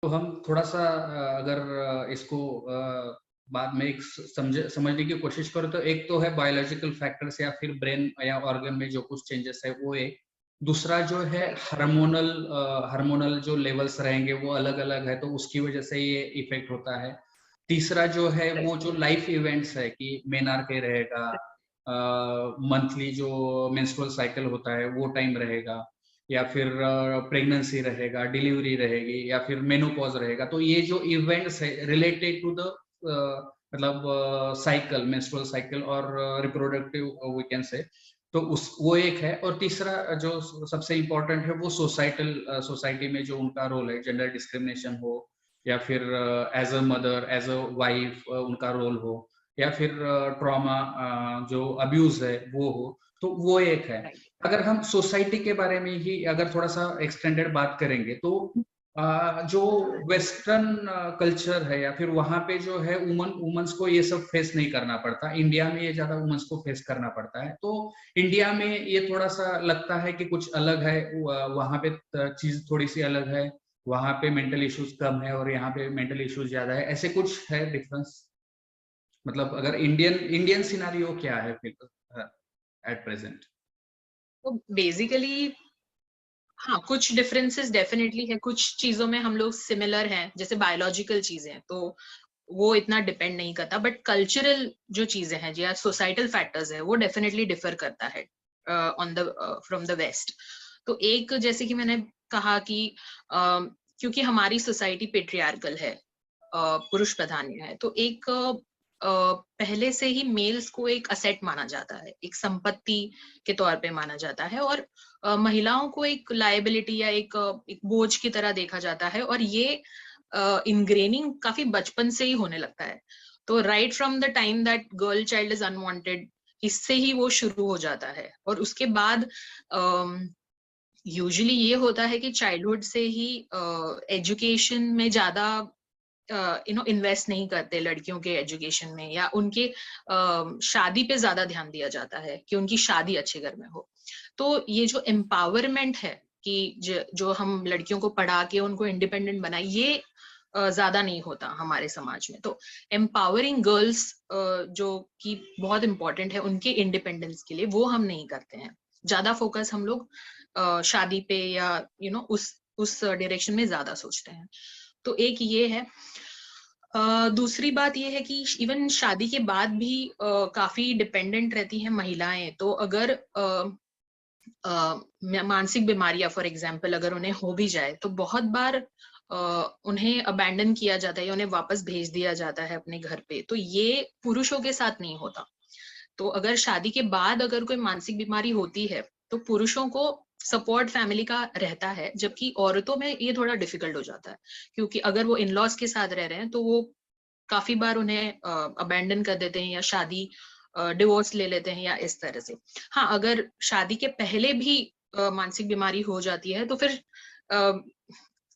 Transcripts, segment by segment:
तो हम थोड़ा सा अगर इसको बाद में एक समझने की कोशिश करो तो एक तो है बायोलॉजिकल फैक्टर्स या फिर ब्रेन या ऑर्गन में जो कुछ चेंजेस है वो एक। दूसरा जो है हार्मोनल जो लेवल्स रहेंगे वो अलग अलग है, तो उसकी वजह से ये इफेक्ट होता है। तीसरा जो है वो जो लाइफ इवेंट्स है कि मेनार्के रहेगा, मंथली जो मेंस्ट्रुअल साइकिल होता है वो टाइम रहेगा, या फिर प्रेगनेंसी रहेगा, डिलीवरी रहेगी, या फिर मेनोपॉज रहेगा। तो ये जो इवेंट्स है रिलेटेड टू द मतलब साइकिल, मेंस्ट्रुअल साइकिल और रिप्रोडक्टिव वी कैन से, तो उस वो एक है। और तीसरा जो सबसे इम्पोर्टेंट है वो सोसाइटी में जो उनका रोल है, जेंडर डिस्क्रिमिनेशन हो, या फिर as a mother, as a wife उनका रोल हो, या फिर ट्रॉमा जो अब्यूज है वो हो, तो वो एक है। अगर हम सोसाइटी के बारे में ही अगर थोड़ा सा एक्सटेंडेड बात करेंगे तो जो वेस्टर्न कल्चर है या फिर वहां पे जो है वुमेन्स को ये सब फेस नहीं करना पड़ता। इंडिया में ये ज्यादा वुमेन्स को फेस करना पड़ता है। तो इंडिया में ये थोड़ा सा लगता है कि कुछ अलग है, वहां पे चीज थोड़ी सी अलग है, वहां पे मेंटल इश्यूज कम है और यहाँ पे मेंटल इश्यूज ज्यादा है। ऐसे कुछ है डिफरेंस? मतलब अगर इंडियन इंडियन सिनारियो क्या है फिर एट प्रेजेंट? तो बेसिकली हाँ, कुछ डिफरेंसेस डेफिनेटली है। कुछ चीजों में हम लोग सिमिलर हैं, जैसे बायोलॉजिकल चीजें, तो वो इतना डिपेंड नहीं करता। बट कल्चरल जो चीजें हैं या सोसाइटल फैक्टर्स है वो डेफिनेटली डिफर करता है on the from the west. तो एक, जैसे कि मैंने कहा कि क्योंकि हमारी सोसाइटी पेट्रियार्कल है, पुरुष प्रधान है, तो एक पहले से ही मेल्स को एक असेट माना जाता है, एक संपत्ति के तौर पे माना जाता है, और महिलाओं को एक लायबिलिटी या एक बोझ की तरह देखा जाता है। और ये इनग्रेनिंग काफी बचपन से ही होने लगता है। तो right from the time that girl child is unwanted, इससे ही वो शुरू हो जाता है। और उसके बाद यूजुअली ये होता है कि चाइल्डहुड से ही एजुकेशन में ज्यादा इन्वेस्ट नहीं करते लड़कियों के एजुकेशन में, या उनके शादी पे ज्यादा ध्यान दिया जाता है कि उनकी शादी अच्छे घर में हो। तो ये जो एम्पावरमेंट है कि जो हम लड़कियों को पढ़ा के उनको इंडिपेंडेंट बनाए, ये ज्यादा नहीं होता हमारे समाज में। तो एम्पावरिंग गर्ल्स जो कि बहुत इंपॉर्टेंट है उनके इंडिपेंडेंस के लिए, वो हम नहीं करते हैं। ज्यादा फोकस हम लोग शादी पे या उस डायरेक्शन में ज्यादा सोचते हैं। तो एक ये है। दूसरी बात ये है कि इवन शादी के बाद भी काफी डिपेंडेंट रहती हैं महिलाएं। तो अगर मानसिक बीमारियां फॉर एग्जाम्पल अगर उन्हें हो भी जाए, तो बहुत बार उन्हें अबैंडन किया जाता है या उन्हें वापस भेज दिया जाता है अपने घर पे। तो ये पुरुषों के साथ नहीं होता। तो अगर शादी के बाद अगर कोई मानसिक बीमारी होती है तो पुरुषों को सपोर्ट फैमिली का रहता है, जबकि औरतों में ये थोड़ा डिफिकल्ट हो जाता है, क्योंकि अगर वो इन-लॉज के साथ रह रहे हैं तो वो काफी बार उन्हें अबैंडन कर देते हैं या शादी डिवोर्स ले लेते हैं या इस तरह से। हाँ, अगर शादी के पहले भी मानसिक बीमारी हो जाती है तो फिर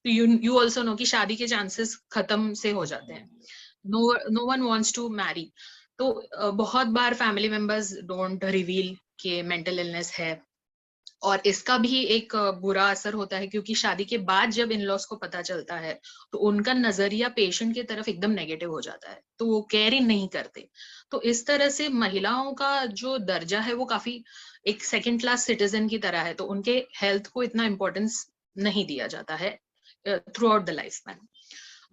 यू ऑल्सो नो कि शादी के चांसेस खत्म से हो जाते हैं। No one wants to marry. तो बहुत बार फैमिली मेंबर्स डोंट रिवील कि मेंटल इलनेस है, और इसका भी एक बुरा असर होता है, क्योंकि शादी के बाद जब इन लॉस को पता चलता है तो उनका नजरिया पेशेंट की तरफ एकदम नेगेटिव हो जाता है, तो वो केयर ही नहीं करते। तो इस तरह से महिलाओं का जो दर्जा है वो काफी एक सेकंड क्लास सिटीजन की तरह है। तो उनके हेल्थ को इतना इम्पोर्टेंस नहीं दिया जाता है through out the life span.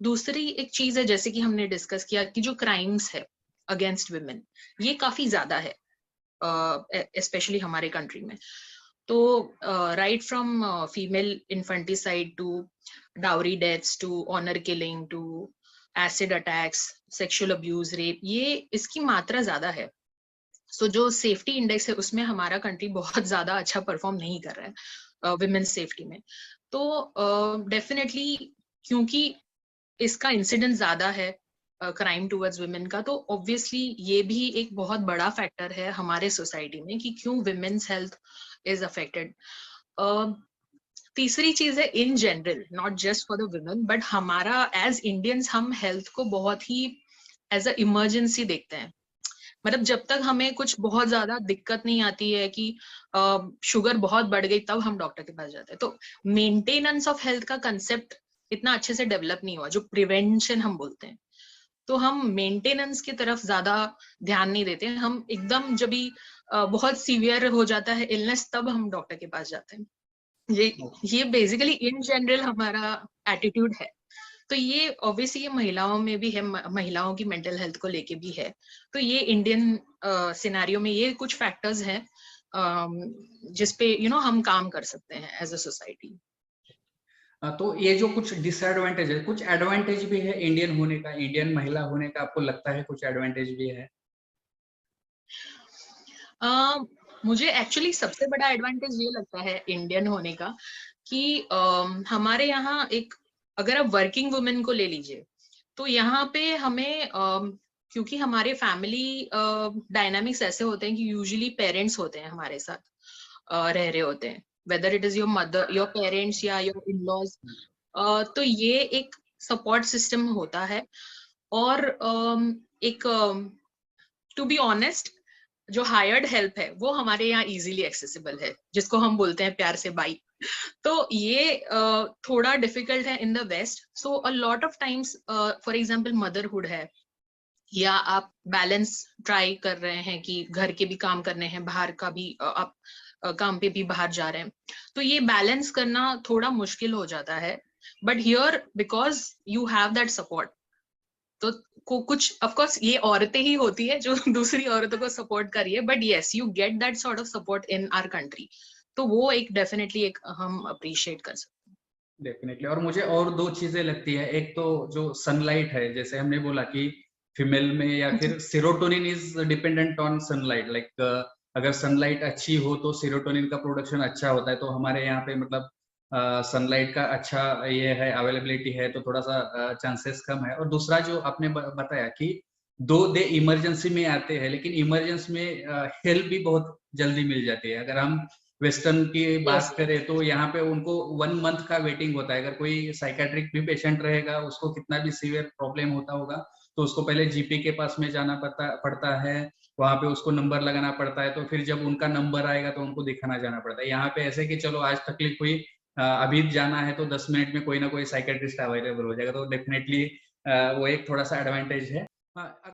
दूसरी एक चीज है, जैसे कि हमने डिस्कस किया कि जो क्राइम्स है अगेंस्ट वुमेन, ये काफी ज्यादा है स्पेशली हमारे कंट्री में। तो right from female infanticide to dowry deaths to honour killing to acid attacks, sexual abuse, rape, ये इसकी मात्रा ज्यादा है। सो जो सेफ्टी इंडेक्स है उसमें हमारा कंट्री बहुत ज्यादा अच्छा परफॉर्म नहीं कर रहा है विमेन सेफ्टी में। तो डेफिनेटली क्योंकि इसका इंसिडेंट ज्यादा है क्राइम टूवर्ड्स वुमेन का, तो ऑब्वियसली ये भी एक बहुत बड़ा फैक्टर है हमारे सोसाइटी में कि क्यों विमेन्स हेल्थ इज अफेक्टेड। तीसरी चीज है in general, not just for the women, but हमारा एज इंडियंस हम हेल्थ को बहुत ही एज अ इमरजेंसी देखते हैं। मतलब जब तक हमें कुछ बहुत ज्यादा दिक्कत नहीं आती है कि शुगर बहुत बढ़ गई, तब हम डॉक्टर के पास जाते हैं। तो मेंटेनेंस ऑफ हेल्थ का कंसेप्ट इतना अच्छे से डेवलप नहीं हुआ, जो प्रिवेंशन हम बोलते हैं। तो हम मेंटेनेंस की तरफ ज्यादा ध्यान नहीं देते हैं। हम एकदम जब भी बहुत सीवियर हो जाता है इलनेस, तब हम डॉक्टर के पास जाते हैं। ये बेसिकली इन जनरल हमारा एटीट्यूड है। तो ये ऑब्वियसली ये महिलाओं में भी है, महिलाओं की मेंटल हेल्थ को लेके भी है। तो ये इंडियन सिनेरियो में ये कुछ फैक्टर्स हैं जिसपे हम काम कर सकते हैं एज अ सोसाइटी। तो ये जो कुछ डिसएडवांटेज है, कुछ एडवांटेज भी है इंडियन होने का, इंडियन महिला होने का, आपको लगता है कुछ एडवांटेज भी है? मुझे एक्चुअली सबसे बड़ा एडवांटेज ये लगता है इंडियन होने का कि हमारे यहाँ एक, अगर आप वर्किंग वुमेन को ले लीजिए, तो यहाँ पे हमें क्योंकि हमारे फैमिली डायनामिक्स ऐसे होते हैं कि यूजुअली पेरेंट्स होते हैं हमारे साथ रह रहे होते हैं, whether it is your mother, your parents या योर इन लॉज। तो ये एक सपोर्ट सिस्टम होता है। और एक टू बी ऑनेस्ट, जो हायर्ड हेल्प है वो हमारे यहाँ इजीली एक्सेसिबल है, जिसको हम बोलते हैं प्यार से बाई। तो ये थोड़ा डिफिकल्ट है in the west. So a lot of times, for example motherhood है, या आप बैलेंस ट्राई कर रहे हैं कि घर के भी काम करने हैं, बाहर का भी आप काम पे भी बाहर जा रहे हैं, तो ये बैलेंस करना थोड़ा मुश्किल हो जाता है। But here because you have that support, तो कुछ ऑफ कोर्स ये औरतें ही होती है जो दूसरी औरतों को सपोर्ट करिए, but yes you get that sort of support in our country. तो वो एक डेफिनेटली एक हम अप्रिशिएट कर सकते हैं। डेफिनेटली। और मुझे और दो चीजें लगती है, एक तो जो सनलाइट है, जैसे हमने बोला कि फीमेल में या फिर serotonin is dependent on sunlight, like अगर सनलाइट अच्छी हो तो सेरोटोनिन का प्रोडक्शन अच्छा होता है। तो हमारे यहाँ पे मतलब सनलाइट का अच्छा ये है, अवेलेबिलिटी है, तो थोड़ा सा चांसेस कम है। और दूसरा जो आपने बताया कि दो दे इमरजेंसी में आते हैं, लेकिन इमरजेंसी में हेल्प भी बहुत जल्दी मिल जाती है। अगर हम वेस्टर्न की बात करें तो यहाँ पे उनको 1 मंथ का वेटिंग होता है। अगर कोई साइकेट्रिक भी पेशेंट रहेगा, उसको कितना भी सीवियर प्रॉब्लम होता होगा, तो उसको पहले जीपी के पास में जाना पड़ता है, वहां पे उसको नंबर लगाना पड़ता है, तो फिर जब उनका नंबर आएगा तो उनको दिखाना जाना पड़ता है। यहाँ पे ऐसे कि चलो आज तकलीफ हुई, अभी जाना है तो 10 मिनट में कोई ना कोई साइकेट्रिस्ट अवेलेबल हो जाएगा। तो डेफिनेटली वो एक थोड़ा सा एडवांटेज है।